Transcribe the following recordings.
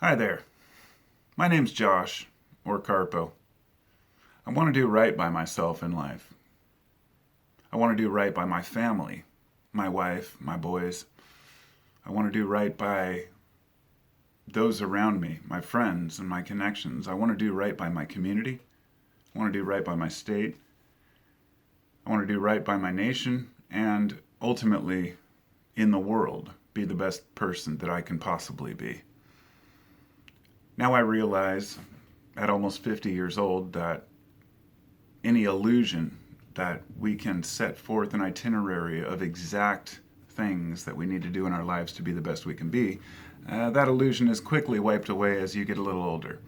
Hi there. My name's Josh, or Carpo. I want to do right by myself in life. I want to do right by my family, my wife, my boys. I want to do right by those around me, my friends and my connections. I want to do right by my community. I want to do right by my state. I want to do right by my nation and ultimately in the world, be the best person that I can possibly be. Now I realize at almost 50 years old that any illusion that we can set forth an itinerary of exact things that we need to do in our lives to be the best we can be, that illusion is quickly wiped away as you get a little older.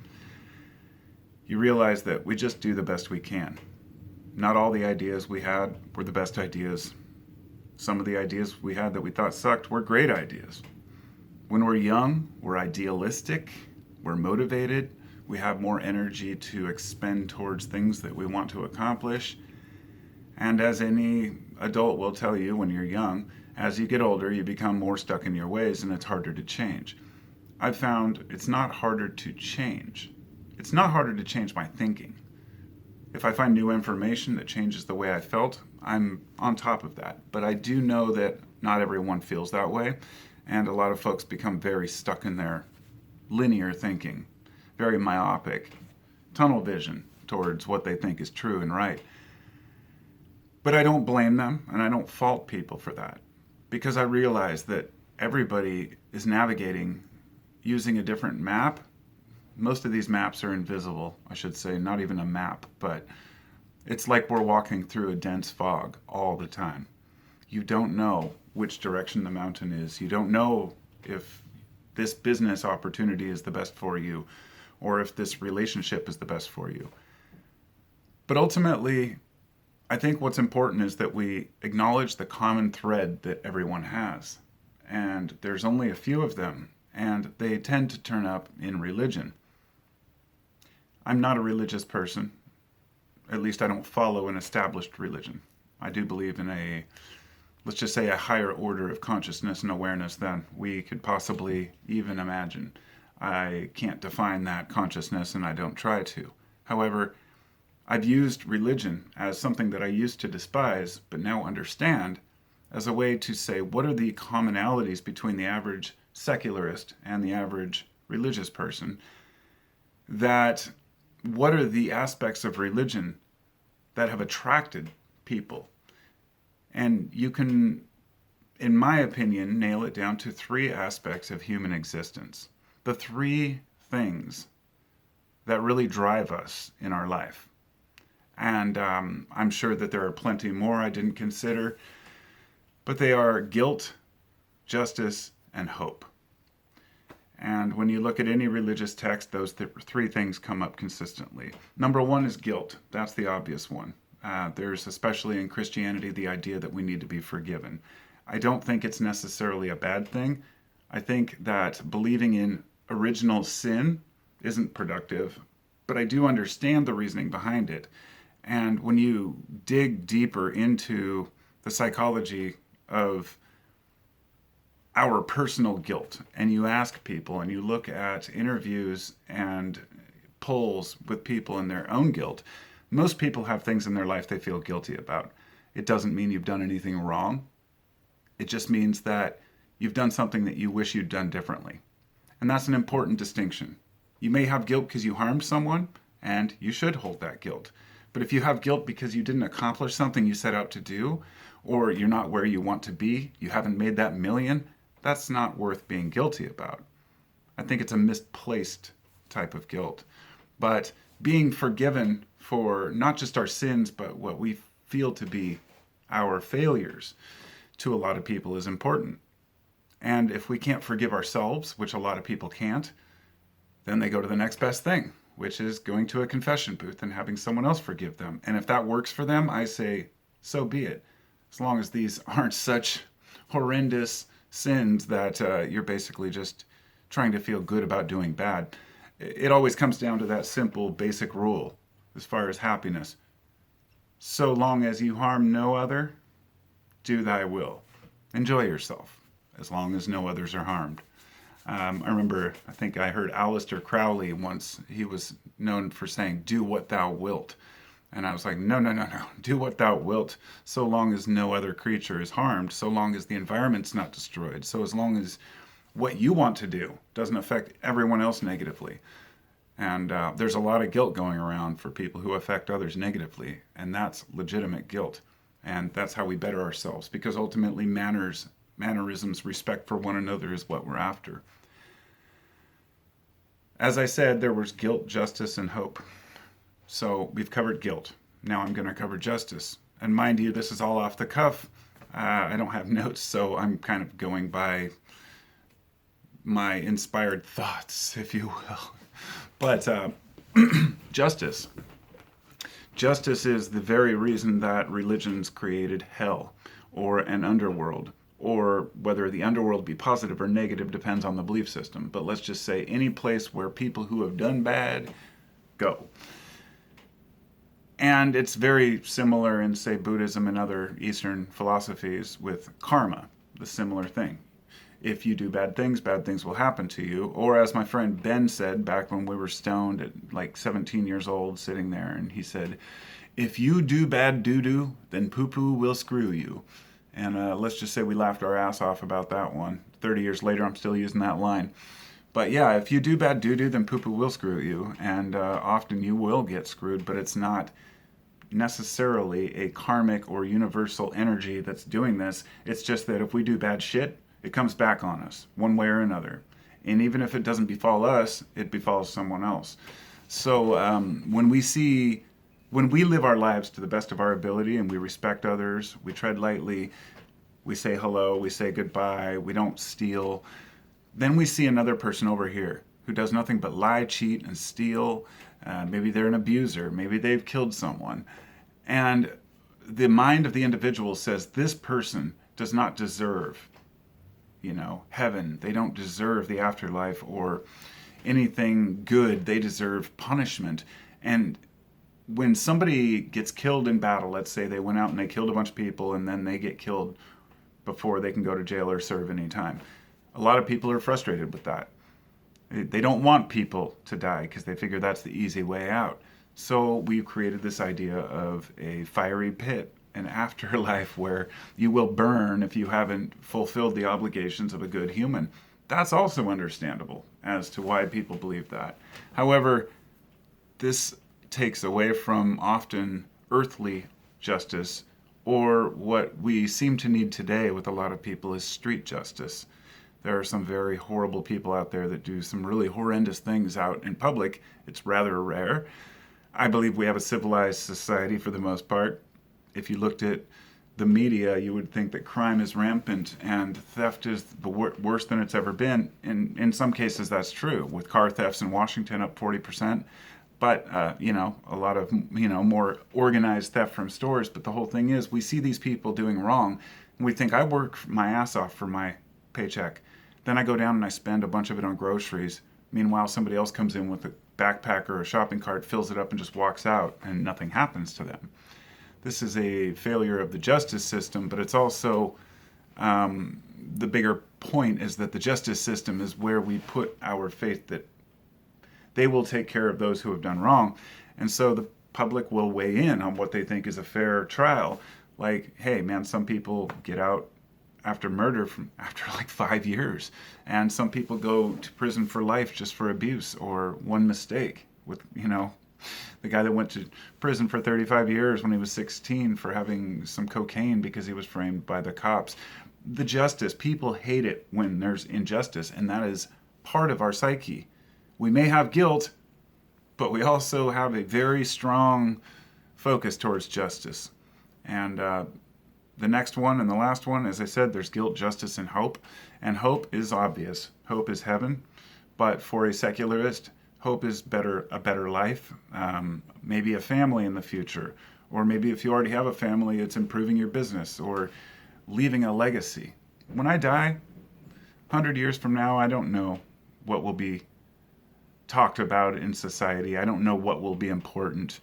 You realize that we just do the best we can. Not all the ideas we had were the best ideas. Some of the ideas we had that we thought sucked were great ideas. When we're young, we're idealistic, we're motivated, we have more energy to expend towards things that we want to accomplish. And as any adult will tell you when you're young, as you get older, you become more stuck in your ways and it's harder to change. I've found it's not harder to change. It's not harder to change my thinking. If I find new information that changes the way I felt, I'm on top of that. But I do know that not everyone feels that way, and a lot of folks become very stuck in their linear thinking, very myopic, tunnel vision towards what they think is true and right. But I don't blame them, and I don't fault people for that, because I realize that everybody is navigating using a different map. Most of these maps are invisible, I should say, not even a map, but it's like we're walking through a dense fog all the time. You don't know which direction the mountain is. You don't know if this business opportunity is the best for you or if this relationship is the best for you. But ultimately, I think what's important is that we acknowledge the common thread that everyone has. And there's only a few of them, and they tend to turn up in religion. I'm not a religious person. At least I don't follow an established religion. I do believe in let's just say, a higher order of consciousness and awareness than we could possibly even imagine. I can't define that consciousness and I don't try to. However, I've used religion as something that I used to despise, but now understand as a way to say, what are the commonalities between the average secularist and the average religious person? What are the aspects of religion that have attracted people? And you can, in my opinion, nail it down to three aspects of human existence. The three things that really drive us in our life. And I'm sure that there are plenty more I didn't consider, but they are guilt, justice, and hope. And when you look at any religious text, those three things come up consistently. Number one is guilt. That's the obvious one. There's, especially in Christianity, the idea that we need to be forgiven. I don't think it's necessarily a bad thing. I think that believing in original sin isn't productive, but I do understand the reasoning behind it. And when you dig deeper into the psychology of our personal guilt, and you ask people, and you look at interviews and polls with people in their own guilt, most people have things in their life they feel guilty about. It doesn't mean you've done anything wrong. It just means that you've done something that you wish you'd done differently. And that's an important distinction. You may have guilt because you harmed someone, and you should hold that guilt. But if you have guilt because you didn't accomplish something you set out to do, or you're not where you want to be, you haven't made that million, that's not worth being guilty about. I think it's a misplaced type of guilt. But being forgiven for not just our sins, but what we feel to be our failures to a lot of people is important. And if we can't forgive ourselves, which a lot of people can't, then they go to the next best thing, which is going to a confession booth and having someone else forgive them. And if that works for them, I say, so be it. As long as these aren't such horrendous sins that you're basically just trying to feel good about doing bad. It always comes down to that simple, basic rule as far as happiness. So long as you harm no other, do thy will. Enjoy yourself, as long as no others are harmed. I remember, I think I heard Aleister Crowley once, he was known for saying, do what thou wilt. And I was like, no, no, no, no. Do what thou wilt, so long as no other creature is harmed, so long as the environment's not destroyed, so as long as what you want to do doesn't affect everyone else negatively. And there's a lot of guilt going around for people who affect others negatively, and that's legitimate guilt. And that's how we better ourselves, because ultimately mannerisms, respect for one another is what we're after. As I said, there was guilt, justice, and hope. So we've covered guilt. Now I'm going to cover justice. And mind you, this is all off the cuff. I don't have notes, so I'm kind of going by my inspired thoughts, if you will. But justice. Justice is the very reason that religions created hell or an underworld, or whether the underworld be positive or negative depends on the belief system. But let's just say any place where people who have done bad go. And it's very similar in, say, Buddhism and other Eastern philosophies with karma, the similar thing. If you do bad things will happen to you. Or as my friend Ben said back when we were stoned at like 17 years old sitting there, and he said, if you do bad doo-doo, then poo-poo will screw you. And let's just say we laughed our ass off about that one. 30 years later, I'm still using that line. But yeah, if you do bad doo-doo, then poo-poo will screw you. And often you will get screwed, but it's not necessarily a karmic or universal energy that's doing this. It's just that if we do bad shit, it comes back on us one way or another. And even if it doesn't befall us, it befalls someone else. So when we live our lives to the best of our ability and we respect others, we tread lightly, we say hello, we say goodbye, we don't steal, then we see another person over here who does nothing but lie, cheat, and steal. Maybe they're an abuser. Maybe they've killed someone. And the mind of the individual says, this person does not deserve, heaven. They don't deserve the afterlife or anything good. They deserve punishment. And when somebody gets killed in battle, let's say they went out and they killed a bunch of people and then they get killed before they can go to jail or serve any time. A lot of people are frustrated with that. They don't want people to die because they figure that's the easy way out. So we've created this idea of a fiery pit, an afterlife where you will burn if you haven't fulfilled the obligations of a good human. That's also understandable as to why people believe that. However, this takes away from often earthly justice, or what we seem to need today with a lot of people is street justice. There are some very horrible people out there that do some really horrendous things out in public. It's rather rare. I believe we have a civilized society for the most part. If you looked at the media, you would think that crime is rampant and theft is the worse than it's ever been. In some cases, that's true, with car thefts in Washington up 40%. But, a lot of, more organized theft from stores. But the whole thing is, we see these people doing wrong, and we think, I work my ass off for my paycheck. Then I go down and I spend a bunch of it on groceries. Meanwhile, somebody else comes in with a backpack or a shopping cart, fills it up, and just walks out, and nothing happens to them. This is a failure of the justice system, but it's also the bigger point is that the justice system is where we put our faith that they will take care of those who have done wrong. And so the public will weigh in on what they think is a fair trial. Like, hey, man, some people get out after murder after like 5 years. And some people go to prison for life just for abuse or one mistake. With, the guy that went to prison for 35 years when he was 16 for having some cocaine because he was framed by the cops. The justice, people hate it when there's injustice, and that is part of our psyche. We may have guilt, but we also have a very strong focus towards justice. And the next one and the last one, as I said, there's guilt, justice, and hope. And hope is obvious. Hope is heaven. But for a secularist, hope is a better life, maybe a family in the future. Or maybe if you already have a family, it's improving your business or leaving a legacy. When I die, 100 years from now, I don't know what will be talked about in society. I don't know what will be important.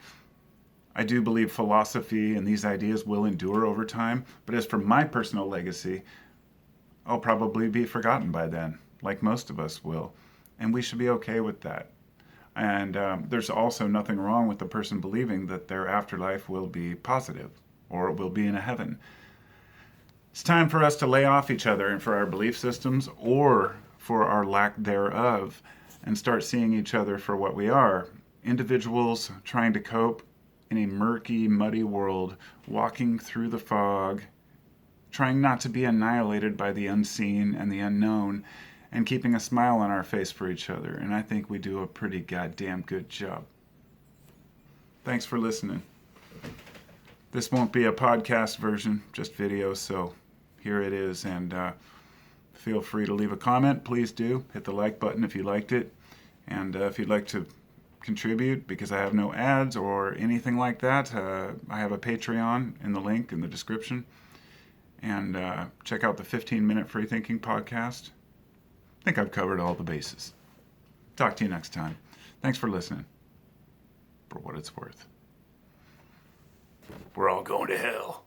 I do believe philosophy and these ideas will endure over time, but as for my personal legacy, I'll probably be forgotten by then. like most of us will. And we should be okay with that. And there's also nothing wrong with the person believing that their afterlife will be positive or it will be in a heaven. It's time for us to lay off each other and for our belief systems or for our lack thereof and start seeing each other for what we are. Individuals trying to cope in a murky, muddy world, walking through the fog, trying not to be annihilated by the unseen and the unknown, and keeping a smile on our face for each other. And I think we do a pretty goddamn good job. Thanks for listening. This won't be a podcast version, just video, so here it is. And feel free to leave a comment. Please do. Hit the like button if you liked it. And if you'd like to contribute, because I have no ads or anything like that, I have a Patreon in the link in the description. And check out the 15-minute Free Thinking podcast. I think I've covered all the bases. Talk to you next time. Thanks for listening. For what it's worth. We're all going to hell.